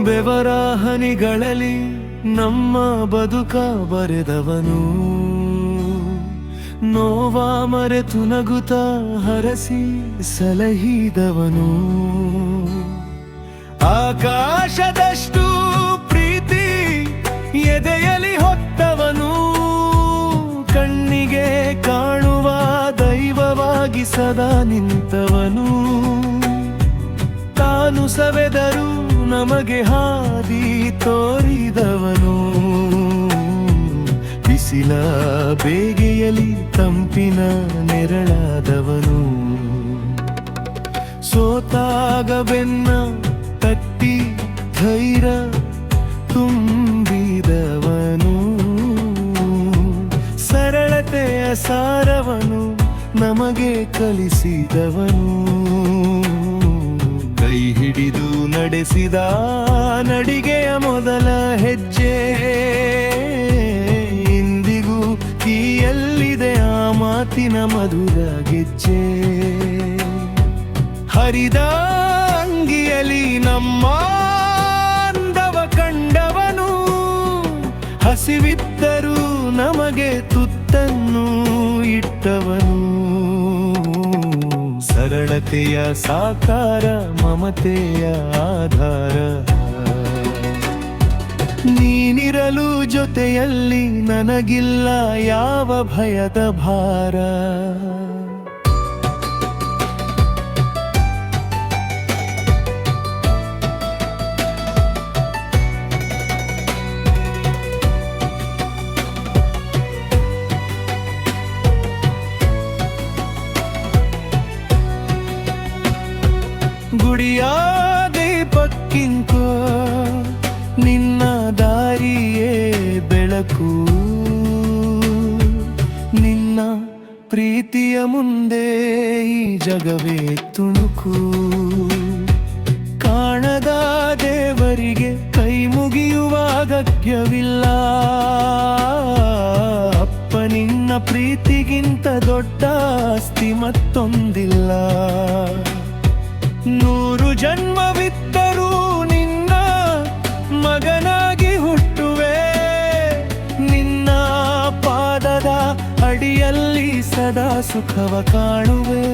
ಬೆವರ ಹನಿಗಳಲ್ಲಿ ನಮ್ಮ ಬದುಕ ಬರೆದವನು, ನೋವ ಮರೆತು ನಗುತ್ತ ಹರಸಿ ಸಲಹಿದವನು, ಆಕಾಶದಷ್ಟು ಪ್ರೀತಿ ಎದೆಯಲಿ ಹೊತ್ತವನು, ಕಣ್ಣಿಗೆ ಕಾಣುವ ದೈವವಾಗಿ ಸದಾ ನಿಂತವನು, ತಾನು ಸವೆದರೂ ನಮಗೆ ಹಾದಿ ತೋರಿದವನು, ಬಿಸಿಲ ಬೇಗೆಯಲಿ ತಂಪಿನ ನೆರಳಾದವನು, ಸೋತಾಗ ಬೆನ್ನ ತಟ್ಟಿ ಧೈರ್ಯ ತುಂಬಿದವನು, ಸರಳತೆಯ ಸಾರವನು ನಮಗೆ ಕಲಿಸಿದವನು, ಕೈ ಹಿಡಿದು ನಡೆಸಿದ ನಡಿಗೆಯ ಮೊದಲ ಹೆಜ್ಜೆ ಇಂದಿಗೂ ಕೀಯಲ್ಲಿದೆ ಆ ಮಾತಿನ ಮಧುರ ಗೆಜ್ಜೆ, ಹರಿದ ಅಂಗಿಯಲಿ ನಮ್ಮ ಅಂದವ ಕಂಡವನು, ಹಸಿವಿದ್ದರೂ ನಮಗೆ ತುತ್ತನ್ನು ಇಟ್ಟವನು, ಸರಳತೆಯ ಸಾಕಾರ ಮಮತೆಯ ಆಧಾರ, ನೀನಿರಲು ಜೊತೆಯಲ್ಲಿ ನನಗಿಲ್ಲ ಯಾವ ಭಯದ ಭಾರ. ಗುಡಿಯ ದೀಪಕ್ಕಿಂತ ನಿನ್ನ ದಾರಿಯೇ ಬೆಳಕು, ನಿನ್ನ ಪ್ರೀತಿಯ ಮುಂದೆ ಈ ಜಗವೇ ತುಣುಕು, ಕಾಣದ ದೇವರಿಗೆ ಕೈ ಮುಗಿಯುವ ಅಗತ್ಯವಿಲ್ಲ, ಅಪ್ಪ ನಿನ್ನ ಪ್ರೀತಿಗಿಂತ ದೊಡ್ಡ ಆಸ್ತಿ ಮತ್ತೊಂದಿಲ್ಲ, 100 ಜನ್ಮವಿದ್ದರೂ ನಿನ್ನ ಮಗನಾಗಿ ಹುಟ್ಟುವೆ, ನಿನ್ನ ಪಾದದ ಅಡಿಯಲ್ಲಿ ಸದಾ ಸುಖವ ಕಾಣುವೆ.